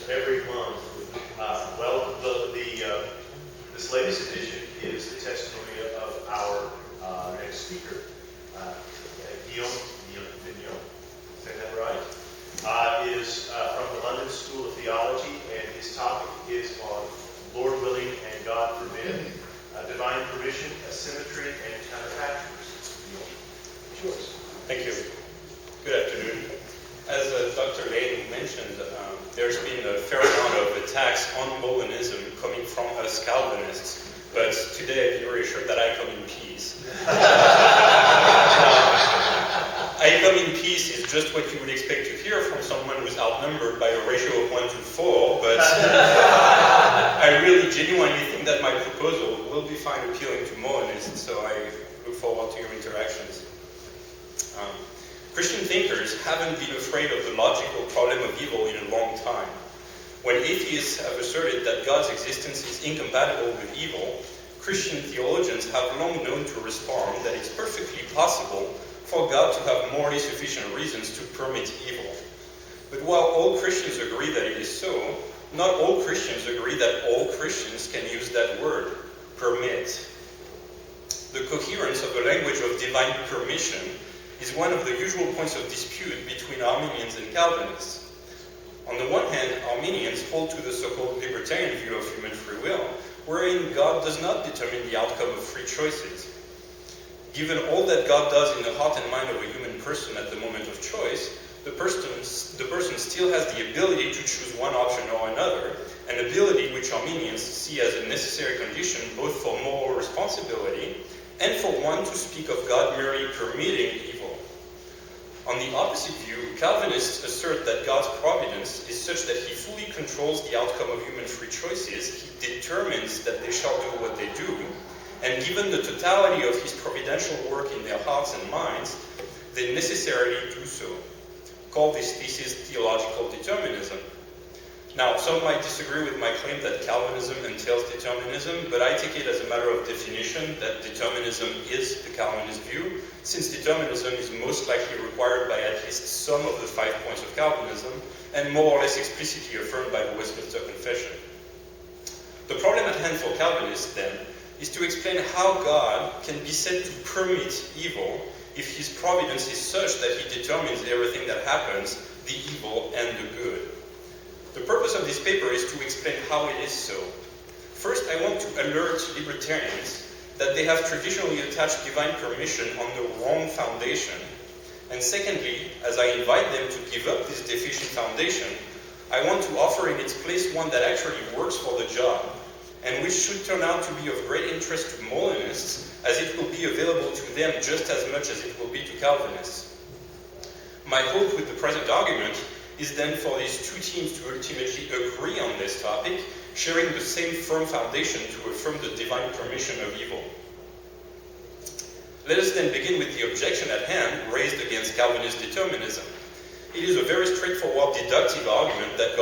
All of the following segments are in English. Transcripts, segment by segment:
every month. This latest edition is the testimony of our next speaker, Guillaume Bignon. Say that right? Is from the London School of Theology, and his topic is on Lord willing and God forbid, divine permission, asymmetry, and counterfactuals. It's yours. Thank you. Good afternoon. As Dr. Laing mentioned, there's been a fair amount of attacks on Molinism coming from us Calvinists, but today be reassured that I come in peace. I come in peace is just what you would expect to hear from someone who's outnumbered by a ratio of 1 to 4, but I really genuinely think that my proposal will be fine appealing to Molinists, so I look forward to your interactions. Christian thinkers haven't been afraid of the logical problem of evil in a long time. When atheists have asserted that God's existence is incompatible with evil, Christian theologians have long known to respond that it's perfectly possible for God to have morally sufficient reasons to permit evil. But while all Christians agree that it is so, not all Christians agree that all Christians can use that word, permit. The coherence of the language of divine permission is one of the usual points of dispute between Arminians and Calvinists. On the one hand, Arminians hold to the so-called libertarian view of human free will, wherein God does not determine the outcome of free choices. Given all that God does in the heart and mind of a human person at the moment of choice, the person still has the ability to choose one option or another, an ability which Arminians see as a necessary condition both for moral responsibility and for one to speak of God merely permitting evil. On the opposite view, Calvinists assert that God's providence is such that he fully controls the outcome of human free choices, he determines that they shall do what they do, and given the totality of his providential work in their hearts and minds, they necessarily do so. Call this thesis theological determinism. Now, some might disagree with my claim that Calvinism entails determinism, but I take it as a matter of definition that determinism is the Calvinist view, since determinism is most likely required by at least some of the 5 points of Calvinism, and more or less explicitly affirmed by the Westminster Confession. The problem at hand for Calvinists, then, is to explain how God can be said to permit evil if his providence is such that he determines everything that happens, the evil and the good. The purpose of this paper is to explain how it is so. First, I want to alert libertarians that they have traditionally attached divine permission on the wrong foundation. And secondly, as I invite them to give up this deficient foundation, I want to offer in its place one that actually works for the job, and which should turn out to be of great interest to Molinists, as it will be available to them just as much as it will be to Calvinists. My hope with the present argument is then for these two teams to ultimately agree on this topic, sharing the same firm foundation to affirm the divine permission of evil. Let us then begin with the objection at hand raised against Calvinist determinism. It is a very straightforward deductive argument that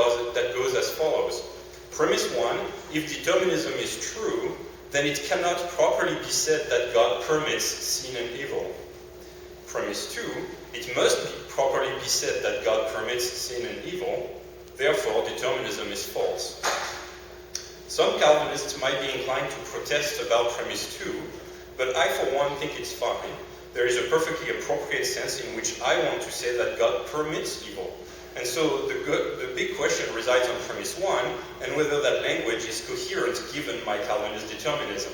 goes as follows. Premise 1, if determinism is true, then it cannot properly be said that God permits sin and evil. Premise 2, it must properly be said that God permits sin and evil, therefore determinism is false. Some Calvinists might be inclined to protest about premise 2, but I for one think it's fine. There is a perfectly appropriate sense in which I want to say that God permits evil. And so the big question resides on premise 1, and whether that language is coherent given my Calvinist determinism.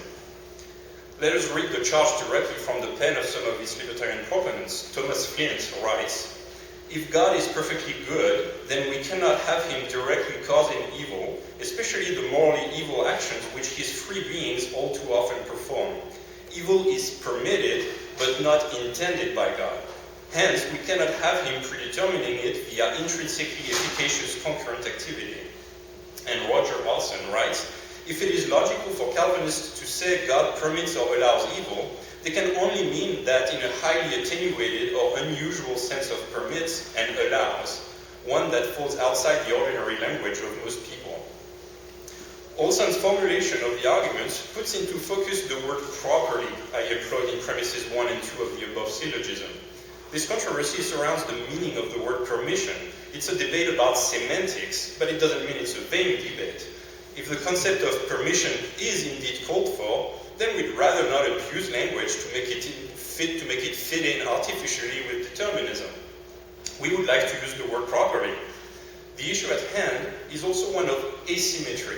Let us read the charge directly from the pen of some of its libertarian proponents. Thomas Flint writes, "If God is perfectly good, then we cannot have him directly causing evil, especially the morally evil actions which his free beings all too often perform. Evil is permitted, but not intended by God. Hence, we cannot have him predetermining it via intrinsically efficacious concurrent activity." And Roger Olson writes, "If it is logical for Calvinists to say God permits or allows evil, they can only mean that in a highly attenuated or unusual sense of permits and allows, one that falls outside the ordinary language of most people." Olson's formulation of the argument puts into focus the word properly I employed in premises 1 and 2 of the above syllogism. This controversy surrounds the meaning of the word permission. It's a debate about semantics, but it doesn't mean it's a vain debate. If the concept of permission is indeed called for, then we'd rather not abuse language to make it fit in artificially with determinism. We would like to use the word properly. The issue at hand is also one of asymmetry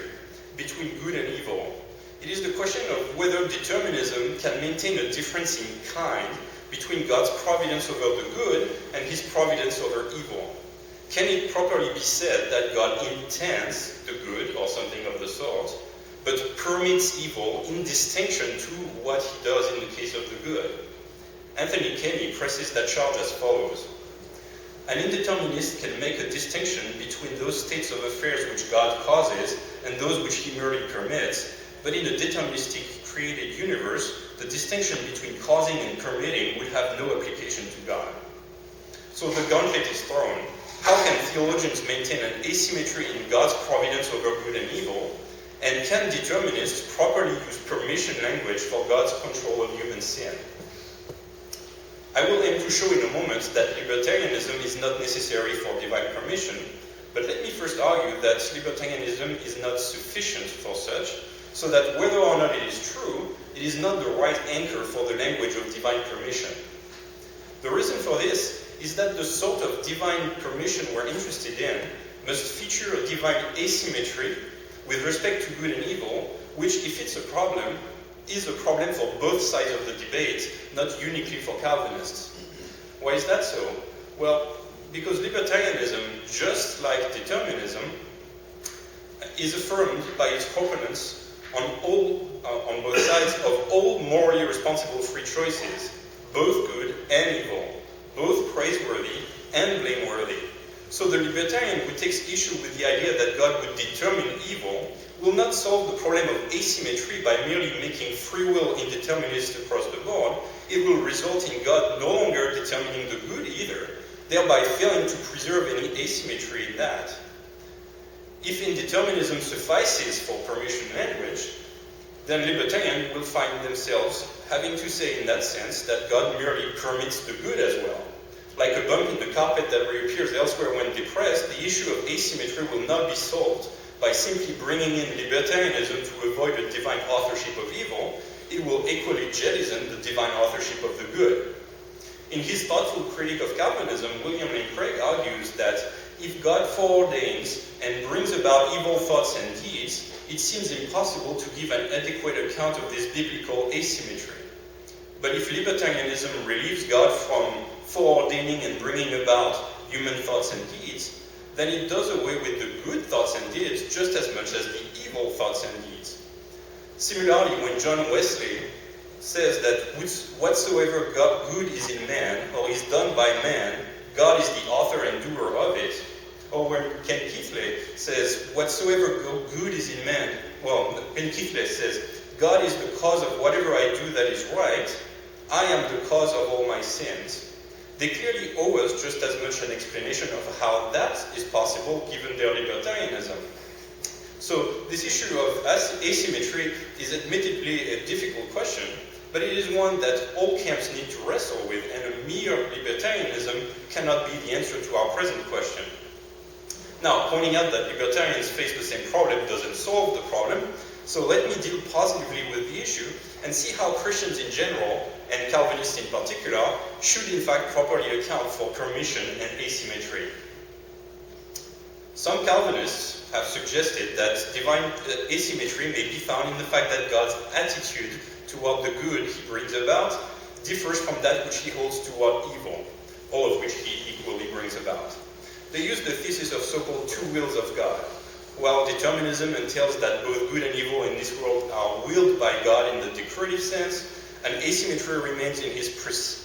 between good and evil. It is the question of whether determinism can maintain a difference in kind between God's providence over the good and his providence over evil. Can it properly be said that God intends the good, or something of the sort, but permits evil in distinction to what he does in the case of the good? Anthony Kenny presses that charge as follows. An indeterminist can make a distinction between those states of affairs which God causes and those which he merely permits, but in a deterministic created universe, the distinction between causing and permitting would have no application to God. So the gauntlet is thrown. How can theologians maintain an asymmetry in God's providence over good and evil? And can determinists properly use permission language for God's control of human sin? I will aim to show in a moment that libertarianism is not necessary for divine permission, but let me first argue that libertarianism is not sufficient for such, so that whether or not it is true, it is not the right anchor for the language of divine permission. The reason for this is that the sort of divine permission we're interested in must feature a divine asymmetry with respect to good and evil, which, if it's a problem, is a problem for both sides of the debate, not uniquely for Calvinists. Why is that so? Well, because libertarianism, just like determinism, is affirmed by its proponents on both sides of all morally responsible free choices, both good and evil, both praiseworthy and blameworthy. So the libertarian who takes issue with the idea that God would determine evil will not solve the problem of asymmetry by merely making free will indeterminist across the board. It will result in God no longer determining the good either, thereby failing to preserve any asymmetry in that. If indeterminism suffices for permission language, then libertarians will find themselves having to say in that sense that God merely permits the good as well. Like a bump in the carpet that reappears elsewhere when depressed, the issue of asymmetry will not be solved by simply bringing in libertarianism to avoid the divine authorship of evil. It will equally jettison the divine authorship of the good. In his thoughtful critique of Calvinism, William Lane Craig argues that if God foreordains and brings about evil thoughts and deeds, it seems impossible to give an adequate account of this biblical asymmetry. But if libertarianism relieves God from foreordaining and bringing about human thoughts and deeds, then it does away with the good thoughts and deeds just as much as the evil thoughts and deeds. Similarly, when John Wesley says that whatsoever good is in man or is done by man, God is the author and doer of it, or when Kenneth Keathley says whatsoever good is in man, Kenneth Keathley says, God is the cause of whatever I do that is right, I am the cause of all my sins. They clearly owe us just as much an explanation of how that is possible given their libertarianism. So this issue of asymmetry is admittedly a difficult question, but it is one that all camps need to wrestle with, and a mere libertarianism cannot be the answer to our present question. Now, pointing out that libertarians face the same problem doesn't solve the problem, so let me deal positively with the issue and see how Christians in general, and Calvinists in particular, should in fact properly account for permission and asymmetry. Some Calvinists have suggested that divine asymmetry may be found in the fact that God's attitude toward the good he brings about differs from that which he holds toward evil, all of which he equally brings about. They use the thesis of so-called two wills of God. While determinism entails that both good and evil in this world are willed by God in the decretive sense, an asymmetry remains in his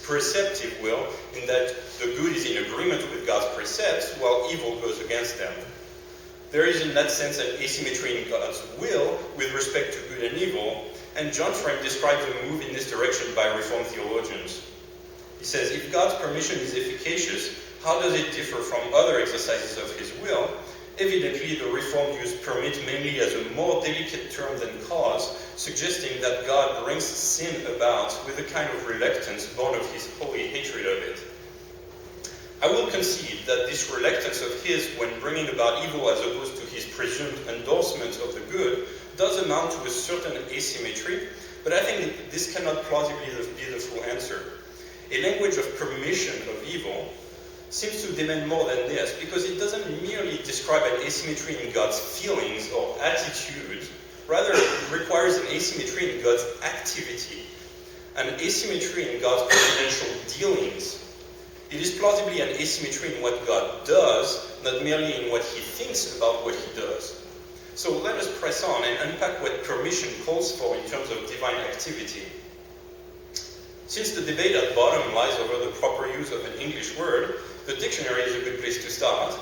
preceptive will, in that the good is in agreement with God's precepts, while evil goes against them. There is in that sense an asymmetry in God's will with respect to good and evil, and John Frame describes a move in this direction by Reformed theologians. He says, if God's permission is efficacious, how does it differ from other exercises of his will? Evidently, the Reformed use permit mainly as a more delicate term than cause, suggesting that God brings sin about with a kind of reluctance born of his holy hatred of it. I will concede that this reluctance of his when bringing about evil as opposed to his presumed endorsement of the good does amount to a certain asymmetry, but I think that this cannot plausibly be the full answer. A language of permission of evil seems to demand more than this, because it doesn't merely describe an asymmetry in God's feelings or attitude. Rather, it requires an asymmetry in God's activity, an asymmetry in God's providential dealings. It is plausibly an asymmetry in what God does, not merely in what he thinks about what he does. So let us press on and unpack what permission calls for in terms of divine activity. Since the debate at bottom lies over the proper use of an English word, the dictionary is a good place to start.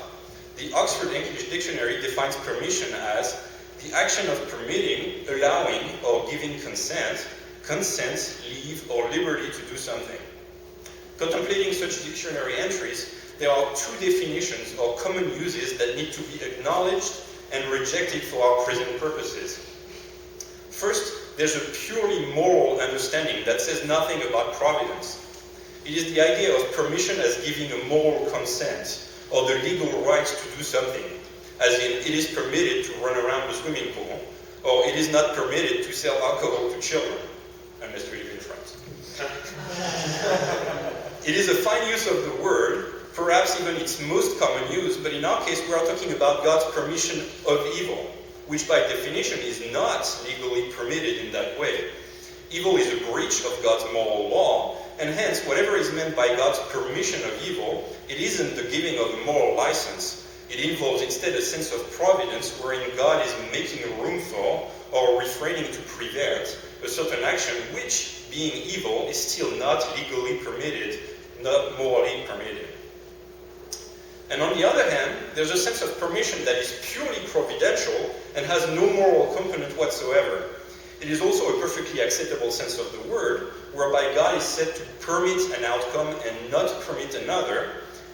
The Oxford English Dictionary defines permission as the action of permitting, allowing, or giving consent, leave, or liberty to do something. Contemplating such dictionary entries, there are two definitions or common uses that need to be acknowledged and rejected for our present purposes. First, there's a purely moral understanding that says nothing about providence. It is the idea of permission as giving a moral consent, or the legal right to do something, as in it is permitted to run around the swimming pool, or it is not permitted to sell alcohol to children, unless you live in France. It is a fine use of the word, perhaps even its most common use, but in our case we are talking about God's permission of evil, which by definition is not legally permitted in that way. Evil is a breach of God's moral law, and hence whatever is meant by God's permission of evil, it isn't the giving of a moral license. It involves instead a sense of providence wherein God is making room for, or refraining to prevent, a certain action which, being evil, is still not legally permitted, not morally permitted. And on the other hand, there's a sense of permission that is purely providential and has no moral component whatsoever. It is also a perfectly acceptable sense of the word, whereby God is said to permit an outcome and not permit another,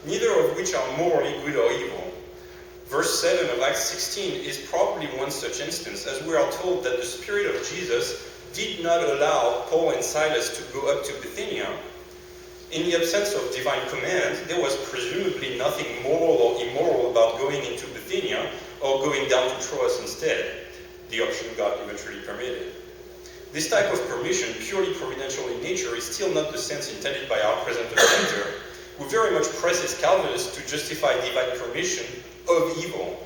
neither of which are morally good or evil. Verse 7 of Acts 16 is probably one such instance, as we are told that the Spirit of Jesus did not allow Paul and Silas to go up to Bithynia. In the absence of divine command, there was presumably nothing moral or immoral about going into Bithynia or going down to Troas instead, the option God eventually permitted. This type of permission, purely providential in nature, is still not the sense intended by our present offender, who very much presses Calvinists to justify divine permission of evil.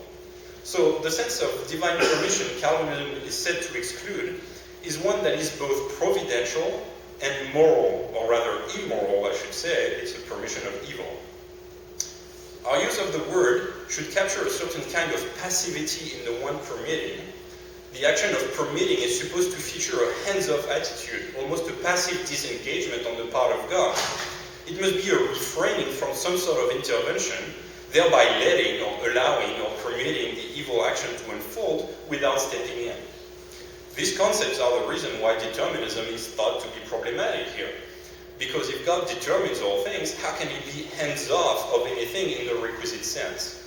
So the sense of divine permission Calvinism is said to exclude is one that is both providential and moral, or rather immoral, I should say. It's a permission of evil. Our use of the word should capture a certain kind of passivity in the one permitting. The action of permitting is supposed to feature a hands-off attitude, almost a passive disengagement on the part of God. It must be a refraining from some sort of intervention, thereby letting or allowing or permitting the evil action to unfold without stepping in. These concepts are the reason why determinism is thought to be problematic here. Because if God determines all things, how can he be hands-off of anything in the requisite sense?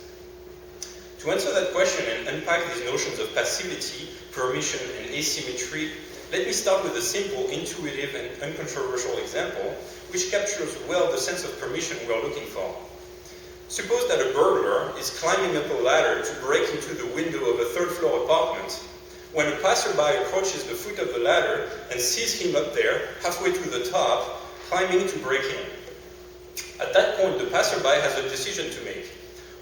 To answer that question and unpack these notions of passivity, permission, and asymmetry, let me start with a simple, intuitive, and uncontroversial example, which captures well the sense of permission we are looking for. Suppose that a burglar is climbing up a ladder to break into the window of a third-floor apartment. When a passerby approaches the foot of the ladder and sees him up there, halfway to the top, climbing to break in. At that point, the passerby has a decision to make.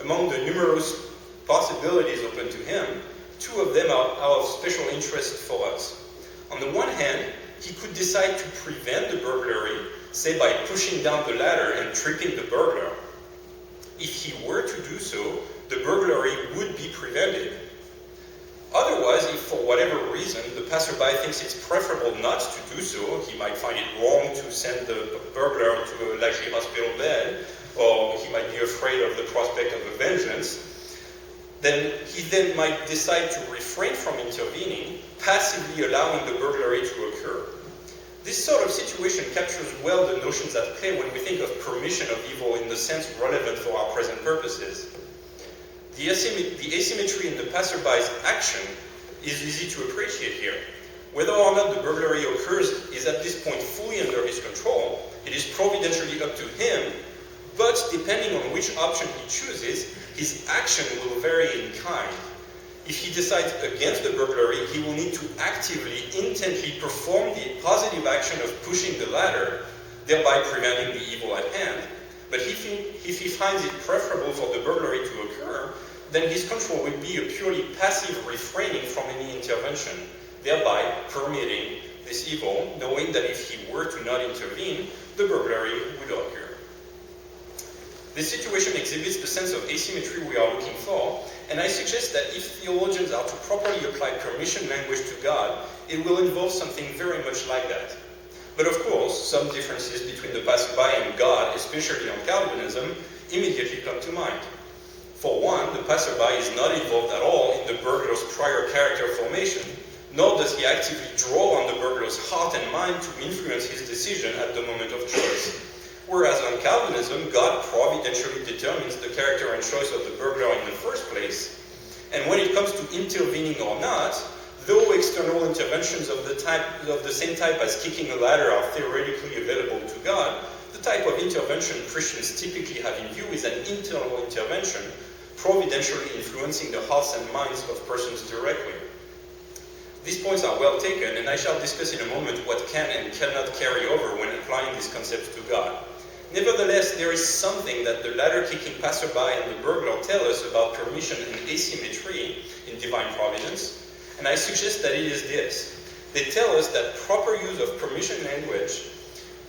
Among the numerous possibilities open to him, two of them are of special interest for us. On the one hand, he could decide to prevent the burglary, say by pushing down the ladder and tripping the burglar. If he were to do so, the burglary would be prevented. Otherwise, if for whatever reason the passerby thinks it's preferable not to do so, he might find it wrong to send the burglar to a likely hospital bed, or he might be afraid of the prospect of a vengeance, then he might decide to refrain from intervening, passively allowing the burglary to occur. This sort of situation captures well the notions at play when we think of permission of evil in the sense relevant for our present purposes. The asymmetry in the passerby's action is easy to appreciate here. Whether or not the burglary occurs is at this point fully under his control. It is providentially up to him but depending on which option he chooses, his action will vary in kind. If he decides against the burglary, he will need to actively, intently perform the positive action of pushing the ladder, thereby preventing the evil at hand. But if he finds it preferable for the burglary to occur, then his control would be a purely passive refraining from any intervention, thereby permitting this evil, knowing that if he were to not intervene, the burglary would occur. This situation exhibits the sense of asymmetry we are looking for, and I suggest that if theologians are to properly apply permission language to God, it will involve something very much like that. But of course, some differences between the passerby and God, especially on Calvinism, immediately come to mind. For one, the passerby is not involved at all in the burglar's prior character formation, nor does he actively draw on the burglar's heart and mind to influence his decision at the moment of choice. Whereas on Calvinism, God providentially determines the character and choice of the burglar in the first place, and when it comes to intervening or not, though external interventions of the same type as kicking a ladder are theoretically available to God, the type of intervention Christians typically have in view is an internal intervention, providentially influencing the hearts and minds of persons directly. These points are well taken, and I shall discuss in a moment what can and cannot carry over when applying these concepts to God. Nevertheless, there is something that the ladder-kicking passerby and the burglar tell us about permission and asymmetry in divine providence, and I suggest that it is this. They tell us that proper use of permission language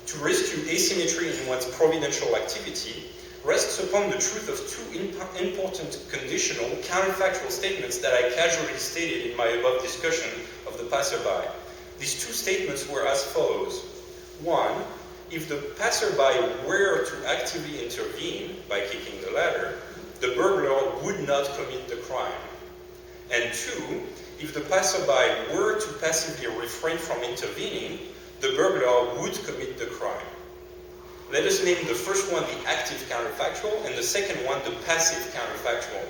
to rescue asymmetry in one's providential activity rests upon the truth of two important conditional counterfactual statements that I casually stated in my above discussion of the passerby. These two statements were as follows. One, if the passerby were to actively intervene by kicking the ladder, the burglar would not commit the crime. And two, if the passerby were to passively refrain from intervening, the burglar would commit the crime. Let us name the first one the active counterfactual and the second one the passive counterfactual,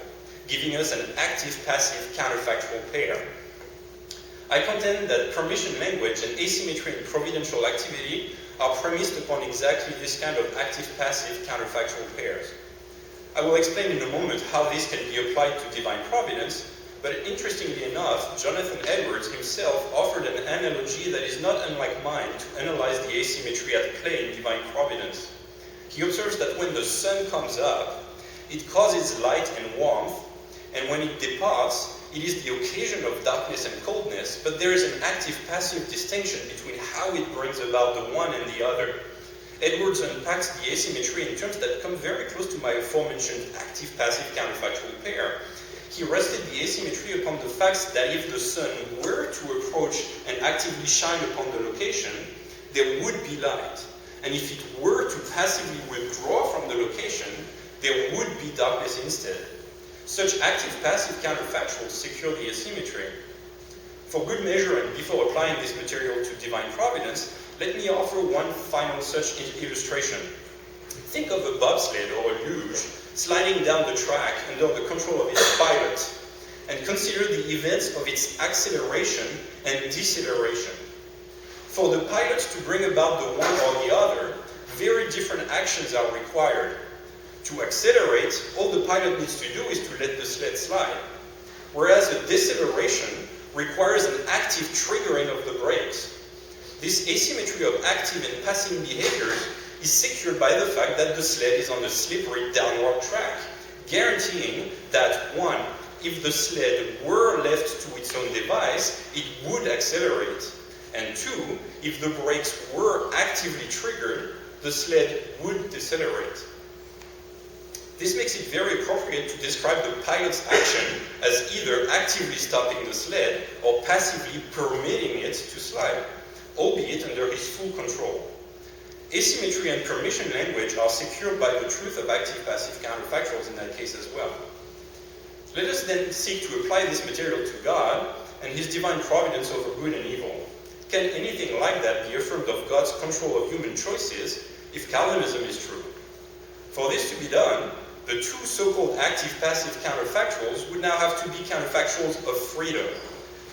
giving us an active-passive counterfactual pair. I contend that permission language and asymmetry in providential activity are premised upon exactly this kind of active-passive counterfactual pairs. I will explain in a moment how this can be applied to divine providence, but interestingly enough, Jonathan Edwards himself offered an analogy that is not unlike mine to analyze the asymmetry at play in divine providence. He observes that when the sun comes up, it causes light and warmth, and when it departs, it is the occasion of darkness and coldness, but there is an active-passive distinction between how it brings about the one and the other. Edwards unpacks the asymmetry in terms that come very close to my aforementioned active-passive counterfactual pair. He rested the asymmetry upon the fact that if the sun were to approach and actively shine upon the location, there would be light. And if it were to passively withdraw from the location, there would be darkness instead. Such active-passive counterfactuals secure the asymmetry. For good measure, and before applying this material to divine providence, let me offer one final such illustration. Think of a bobsled or a luge sliding down the track under the control of its pilot, and consider the events of its acceleration and deceleration. For the pilot to bring about the one or the other, very different actions are required. To accelerate, all the pilot needs to do is to let the sled slide, whereas a deceleration requires an active triggering of the brakes. This asymmetry of active and passive behaviors is secured by the fact that the sled is on a slippery downward track, guaranteeing that 1, if the sled were left to its own device, it would accelerate, and 2, if the brakes were actively triggered, the sled would decelerate. This makes it very appropriate to describe the pilot's action as either actively stopping the sled or passively permitting it to slide, albeit under his full control. Asymmetry and permission language are secured by the truth of active-passive counterfactuals in that case as well. Let us then seek to apply this material to God and his divine providence over good and evil. Can anything like that be affirmed of God's control of human choices if Calvinism is true? For this to be done, the two so-called active-passive counterfactuals would now have to be counterfactuals of freedom.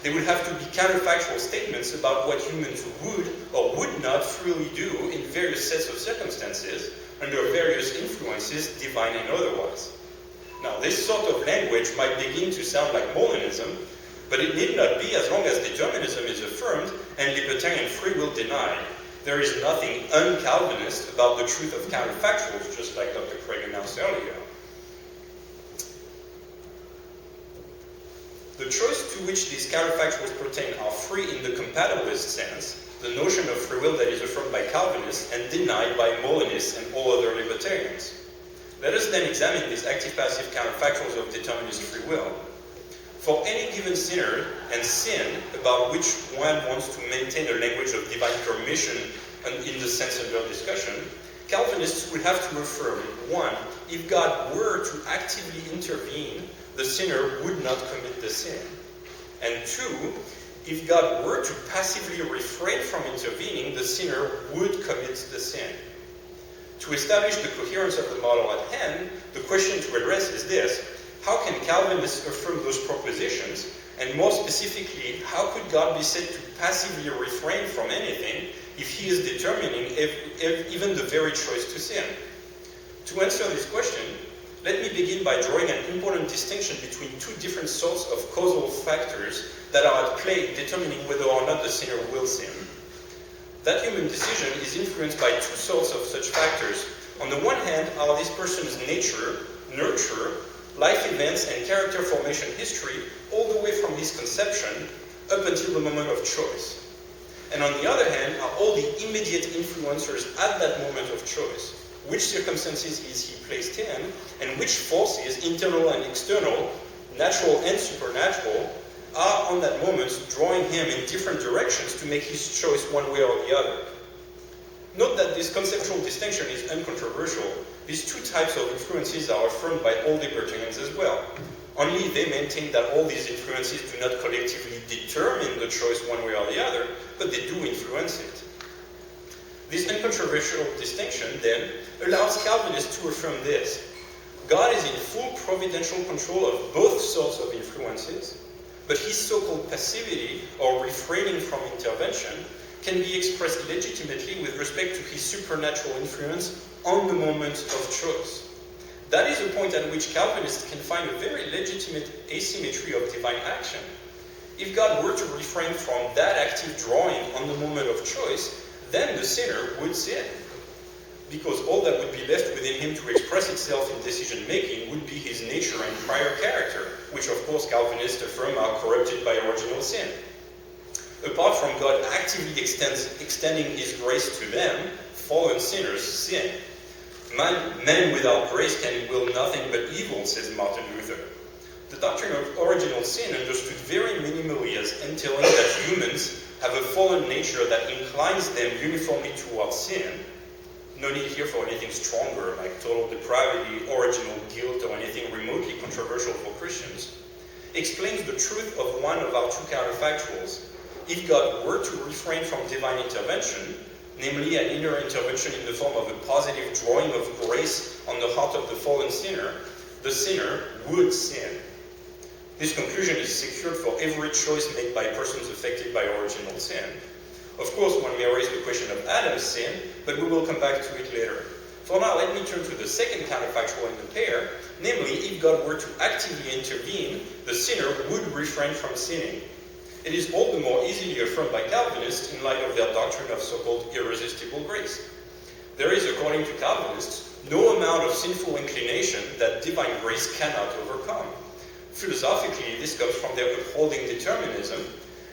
They would have to be counterfactual statements about what humans would or would not freely do in various sets of circumstances, under various influences, divine and otherwise. Now, this sort of language might begin to sound like Molinism, but it need not be as long as determinism is affirmed and libertarian free will denied. There is nothing un-Calvinist about the truth of counterfactuals, just like Dr. Craig announced earlier. The choice to which these counterfactuals pertain are free in the compatibilist sense, the notion of free will that is affirmed by Calvinists and denied by Molinists and all other libertarians. Let us then examine these active-passive counterfactuals of determinist free will. For any given sinner and sin about which one wants to maintain a language of divine permission in the sense under discussion, Calvinists would have to affirm, 1, if God were to actively intervene, the sinner would not commit the sin. And 2, if God were to passively refrain from intervening, the sinner would commit the sin. To establish the coherence of the model at hand, the question to address is this: how can Calvinists affirm those propositions? And more specifically, how could God be said to passively refrain from anything if he is determining even the very choice to sin? To answer this question, let me begin by drawing an important distinction between two different sorts of causal factors that are at play determining whether or not the sinner will sin. That human decision is influenced by two sorts of such factors. On the one hand are this person's nature, nurture, life events, and character formation history, all the way from his conception up until the moment of choice. And on the other hand are all the immediate influencers at that moment of choice. Which circumstances is he placed in, and which forces, internal and external, natural and supernatural, are on that moment drawing him in different directions to make his choice one way or the other. Note that this conceptual distinction is uncontroversial. These two types of influences are affirmed by all libertarians as well. Only they maintain that all these influences do not collectively determine the choice one way or the other, but they do influence it. This uncontroversial distinction, then, allows Calvinists to affirm this: God is in full providential control of both sorts of influences, but his so-called passivity, or refraining from intervention, can be expressed legitimately with respect to his supernatural influence on the moment of choice. That is a point at which Calvinists can find a very legitimate asymmetry of divine action. If God were to refrain from that active drawing on the moment of choice, then the sinner would sin, because all that would be left within him to express itself in decision-making would be his nature and prior character, which of course Calvinists affirm are corrupted by original sin. Apart from God actively extending his grace to them, fallen sinners sin. Man without grace can will nothing but evil, says Martin Luther. The doctrine of original sin, understood very minimally as entailing that humans have a fallen nature that inclines them uniformly towards sin. No need here for anything stronger, like total depravity, original guilt, or anything remotely controversial for Christians, explains the truth of one of our two counterfactuals. If God were to refrain from divine intervention, namely an inner intervention in the form of a positive drawing of grace on the heart of the fallen sinner, the sinner would sin. This conclusion is secured for every choice made by persons affected by original sin. Of course, one may raise the question of Adam's sin, but we will come back to it later. For now, let me turn to the second counterfactual in the pair, namely, if God were to actively intervene, the sinner would refrain from sinning. It is all the more easily affirmed by Calvinists in light of their doctrine of so-called irresistible grace. There is, according to Calvinists, no amount of sinful inclination that divine grace cannot overcome. Philosophically, this comes from their upholding determinism,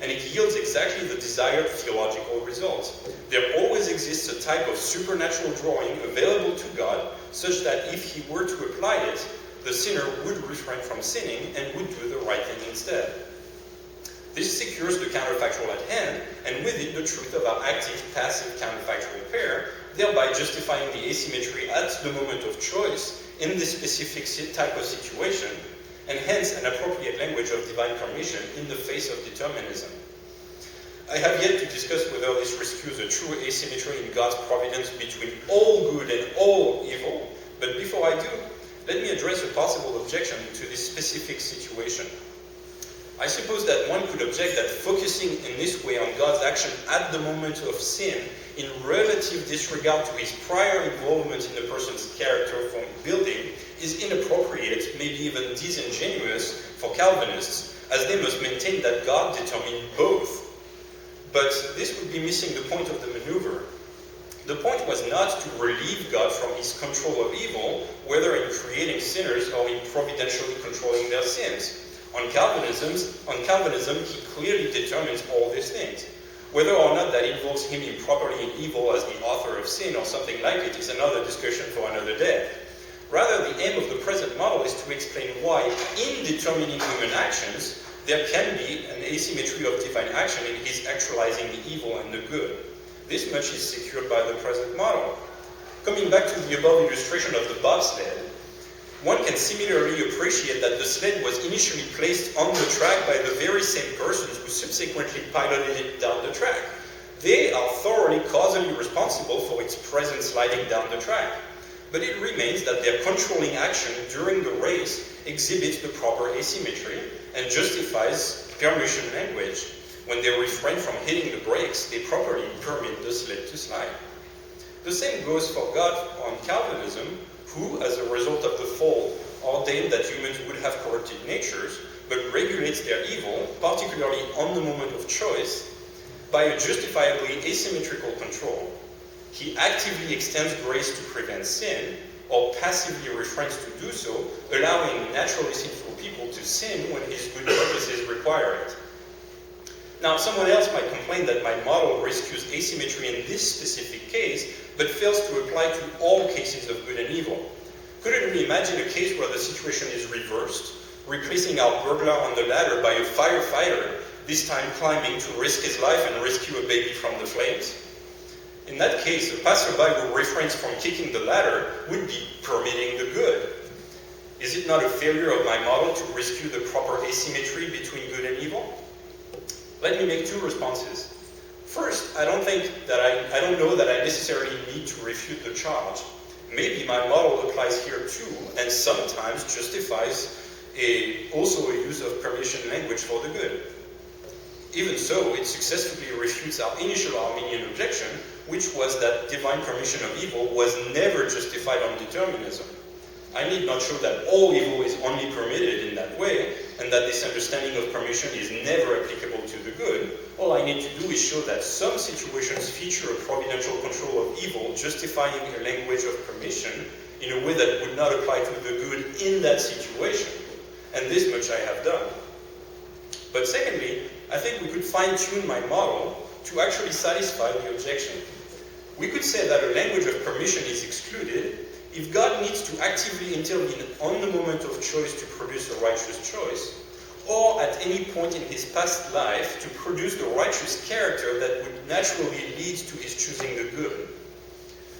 and it yields exactly the desired theological result. There always exists a type of supernatural drawing available to God, such that if he were to apply it, the sinner would refrain from sinning and would do the right thing instead. This secures the counterfactual at hand, and with it the truth of our active-passive counterfactual pair, thereby justifying the asymmetry at the moment of choice in this specific type of situation, and hence an appropriate language of divine permission in the face of determinism. I have yet to discuss whether this rescues a true asymmetry in God's providence between all good and all evil, but before I do, let me address a possible objection to this specific situation. I suppose that one could object that focusing in this way on God's action at the moment of sin, in relative disregard to his prior involvement in the person's character from building, is inappropriate, maybe even disingenuous for Calvinists, as they must maintain that God determined both. But this would be missing the point of the maneuver. The point was not to relieve God from his control of evil, whether in creating sinners or in providentially controlling their sins. On Calvinism, he clearly determines all these things. Whether or not that involves him improperly in evil as the author of sin or something like it is another discussion for another day. Rather, the aim of the present model is to explain why, in determining human actions, there can be an asymmetry of divine action in his actualizing the evil and the good. This much is secured by the present model. Coming back to the above illustration of the bobsled, one can similarly appreciate that the sled was initially placed on the track by the very same persons who subsequently piloted it down the track. They are thoroughly causally responsible for its present sliding down the track. But it remains that their controlling action during the race exhibits the proper asymmetry and justifies permission language. When they refrain from hitting the brakes, they properly permit the sled to slide. The same goes for God on Calvinism, who, as a result of the fall, ordained that humans would have corrupted natures, but regulates their evil, particularly on the moment of choice, by a justifiably asymmetrical control. He actively extends grace to prevent sin, or passively refrains to do so, allowing naturally sinful people to sin when his good purposes require it. Now, someone else might complain that my model rescues asymmetry in this specific case, but fails to apply to all cases of good and evil. Couldn't we imagine a case where the situation is reversed, replacing our burglar on the ladder by a firefighter, this time climbing to risk his life and rescue a baby from the flames? In that case, a passerby who refrains from kicking the ladder would be permitting the good. Is it not a failure of my model to rescue the proper asymmetry between good and evil? Let me make two responses. First, I don't know that I necessarily need to refute the charge. Maybe my model applies here too, and sometimes justifies also a use of permission language for the good. Even so, it successfully refutes our initial Arminian objection, which was that divine permission of evil was never justified on determinism. I need not show that all evil is only permitted in that way, and that this understanding of permission is never applicable to the good. All I need to do is show that some situations feature a providential control of evil, justifying a language of permission in a way that would not apply to the good in that situation. And this much I have done. But secondly, I think we could fine-tune my model to actually satisfy the objection. We could say that a language of permission is excluded if God needs to actively intervene on the moment of choice to produce a righteous choice, or at any point in his past life to produce the righteous character that would naturally lead to his choosing the good.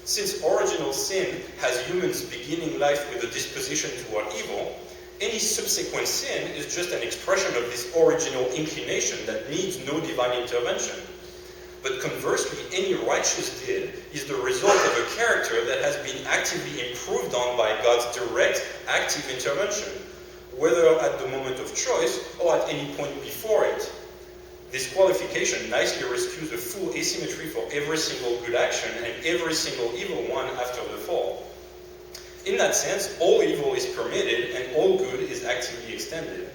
Since original sin has humans beginning life with a disposition toward evil, any subsequent sin is just an expression of this original inclination that needs no divine intervention. But conversely, any righteous deed is the result of a character that has been actively improved on by God's direct, active intervention, whether at the moment of choice or at any point before it. This qualification nicely rescues a full asymmetry for every single good action and every single evil one after the fall. In that sense, all evil is permitted and all good is actively extended.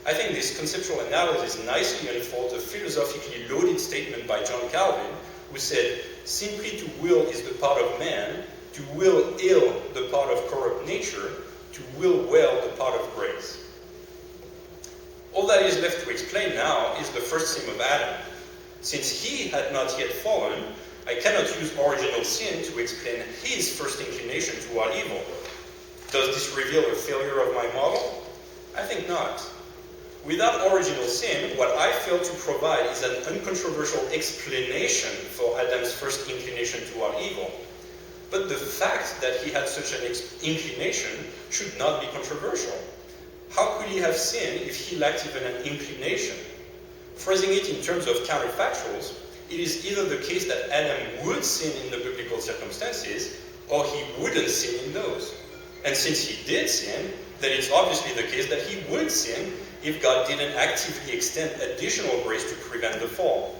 I think this conceptual analysis nicely unfolds a philosophically loaded statement by John Calvin, who said, "Simply to will is the part of man, to will ill the part of corrupt nature, to will well the part of grace." All that is left to explain now is the first sin of Adam. Since he had not yet fallen, I cannot use original sin to explain his first inclination toward evil. Does this reveal a failure of my model? I think not. Without original sin, what I fail to provide is an uncontroversial explanation for Adam's first inclination toward evil. But the fact that he had such an inclination should not be controversial. How could he have sinned if he lacked even an inclination? Phrasing it in terms of counterfactuals, it is either the case that Adam would sin in the biblical circumstances, or he wouldn't sin in those. And since he did sin, then it's obviously the case that he would sin if God didn't actively extend additional grace to prevent the fall.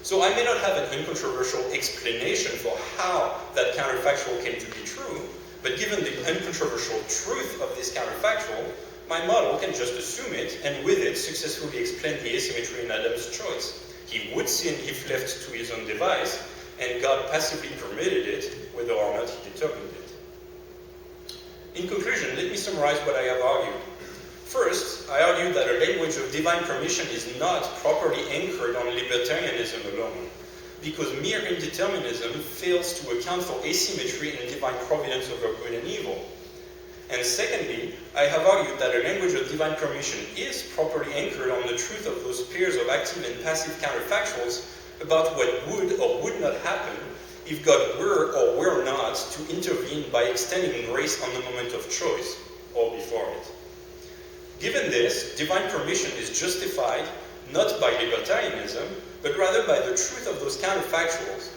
So I may not have an uncontroversial explanation for how that counterfactual came to be true, but given the uncontroversial truth of this counterfactual, my model can just assume it, and with it successfully explain the asymmetry in Adam's choice. He would sin if left to his own device, and God passively permitted it, whether or not he determined it. In conclusion, let me summarize what I have argued. First, I argue that a language of divine permission is not properly anchored on libertarianism alone, because mere indeterminism fails to account for asymmetry in divine providence over good and evil. And secondly, I have argued that a language of divine permission is properly anchored on the truth of those pairs of active and passive counterfactuals about what would or would not happen if God were or were not to intervene by extending grace on the moment of choice, or before it. Given this, divine permission is justified not by libertarianism, but rather by the truth of those counterfactuals.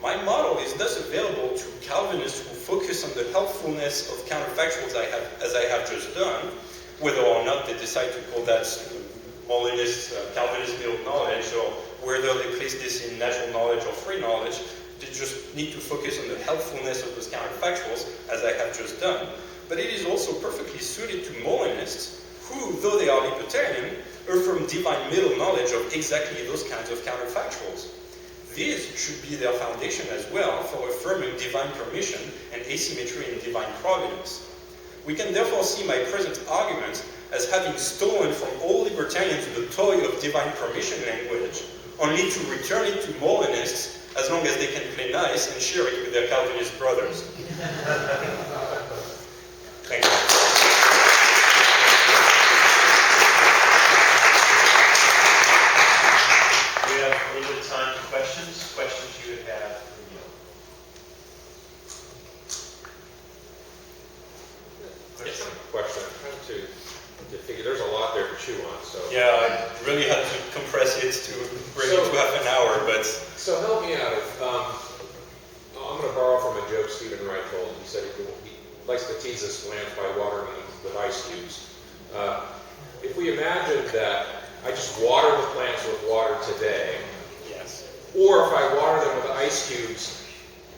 My model is thus available to Calvinists who focus on the helpfulness of counterfactuals as I have just done, whether or not they decide to call that Molinist, Calvinist middle knowledge, or whether they place this in natural knowledge or free knowledge. They just need to focus on the helpfulness of those counterfactuals, as I have just done. But it is also perfectly suited to Molinists, who, though they are libertarian, affirm divine middle knowledge of exactly those kinds of counterfactuals. This should be their foundation as well for affirming divine permission and asymmetry in divine providence. We can therefore see my present argument as having stolen from all libertarians the toy of divine permission language, only to return it to Molinists as long as they can play nice and share it with their Calvinist brothers. Thank you. We have a little bit of time for questions. Questions you would have for Guillaume. Yes. Question. I'm trying to figure. There's a lot there to chew on. So yeah, I really had to compress it to bring it to half an hour, but so help me out. I'm going to borrow from a joke Stephen Wright told. He said he likes to tease his plants by watering them with ice cubes. If we imagine that I just water the plants with water today, yes, or if I water them with ice cubes,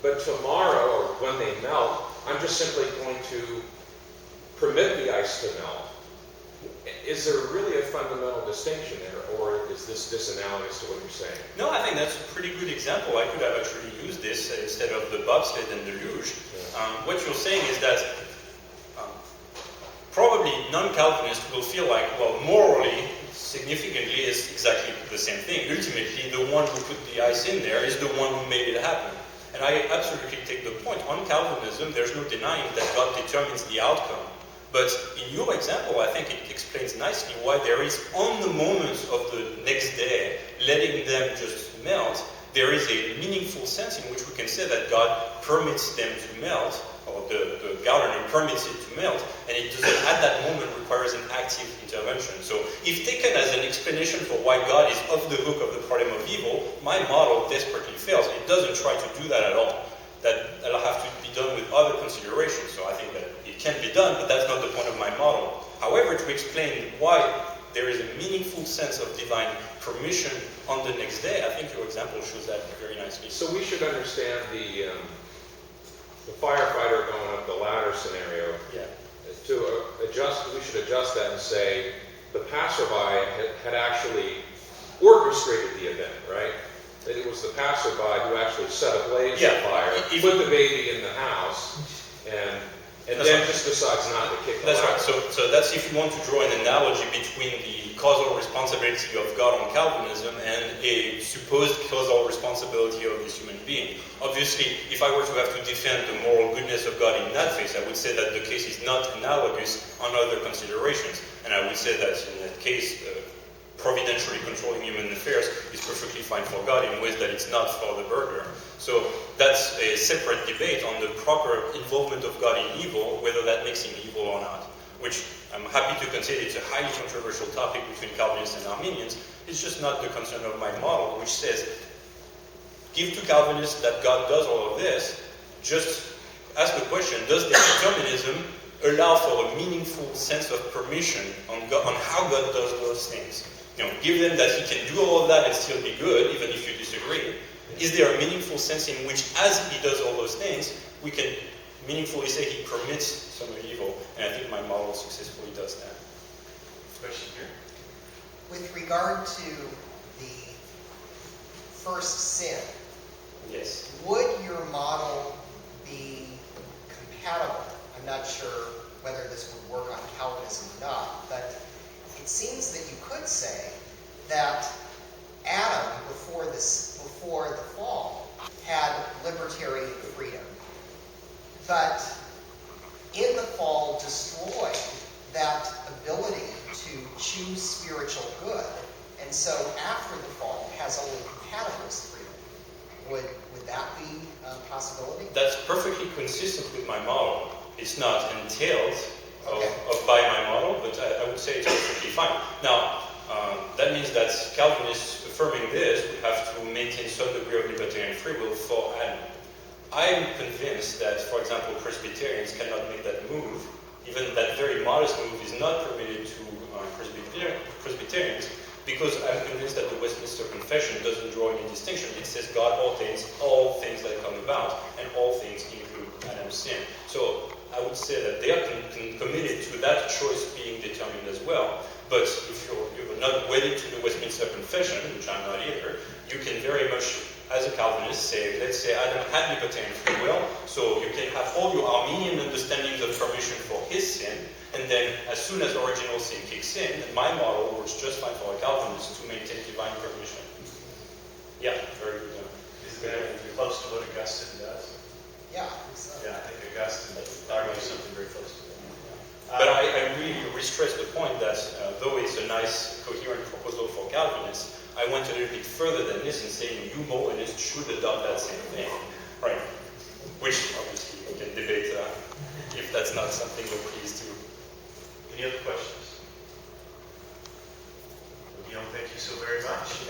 but tomorrow or when they melt, I'm just simply going to permit the ice to melt. Is there really a fundamental distinction there, or is this disanalogous to what you're saying? No, I think that's a pretty good example. I could have actually used this instead of the bobsled and the luge. What you're saying is that probably non-Calvinists will feel like, well, morally, significantly is exactly the same thing. Ultimately, the one who put the ice in there is the one who made it happen. And I absolutely take the point. On Calvinism, there's no denying that God determines the outcome. But in your example, I think it explains nicely why there is, on the moment of the next day, letting them just melt, there is a meaningful sense in which we can say that God permits them to melt, or the gardener permits it to melt, and it doesn't at that moment requires an active intervention. So if taken as an explanation for why God is off the hook of the problem of evil, my model desperately fails. It doesn't try to do that at all. That'll have to be done with other considerations. So I think that it can be done, but that's not the point of my model. However, to explain why there is a meaningful sense of divine permission on the next day, I think your example shows that very nicely. So we should understand the firefighter going up the ladder scenario. Yeah. We should adjust that and say the passerby had actually orchestrated the event, right? That it was the passerby who actually set ablaze the fire, put the baby in the house, and then just decides not to kick the ladder. That's right. So that's if you want to draw an analogy between the causal responsibility of God on Calvinism and a supposed causal responsibility of this human being. Obviously, if I were to have to defend the moral goodness of God in that case, I would say that the case is not analogous on other considerations. And I would say that in that case, providentially controlling human affairs is perfectly fine for God in ways that it's not for the burgher. So that's a separate debate on the proper involvement of God in evil, whether that makes him evil or not, which I'm happy to concede it's a highly controversial topic between Calvinists and Arminians. It's just not the concern of my model, which says, give to Calvinists that God does all of this, just ask the question, does their determinism allow for a meaningful sense of permission on how God does those things. Give them that he can do all of that and still be good, even if you disagree. Is there a meaningful sense in which, as he does all those things, we can meaningfully say he permits some evil? And I think my model successfully does that. Question here. With regard to the first sin, Yes. would your model be compatible? I'm not sure whether this would work on Calvinism or not, but it seems that you could say that Adam, before the fall, had libertarian freedom, but in the fall destroyed that ability to choose spiritual good, and so after the fall has only compatibilist freedom. Would that be a possibility? That's perfectly consistent with my model. It's not entailed Okay. by my model, but I would say it's perfectly fine. Now, that means that Calvinists affirming this would have to maintain some degree of libertarian free will for Adam. I'm convinced that, for example, Presbyterians cannot make that move. Even that very modest move is not permitted to Presbyterians, because I'm convinced that the Westminster Confession doesn't draw any distinction. It says God ordains all things that come about, and all things include Adam's sin. So I would say that they are committed to that choice being determined as well. But if you're not wedded to the Westminster Confession, which I'm not either, you can very much, as a Calvinist, say, let's say Adam had libertarian free will, so you can have all your Arminian understandings of permission for his sin, and then as soon as original sin kicks in, my model works just fine for a Calvinist to maintain divine permission. Yeah, very good. Is that close to what Augustine does? Yeah, I think so. Yeah, I think Augustine argues something very close to that. But I really re-stress the point that though it's a nice, coherent proposal for Calvinists, I went a little bit further than this in saying you Molinists should adopt that same thing. Right. Which, obviously, we can debate if that's not something that please do. Any other questions? Guillaume, thank you so very much.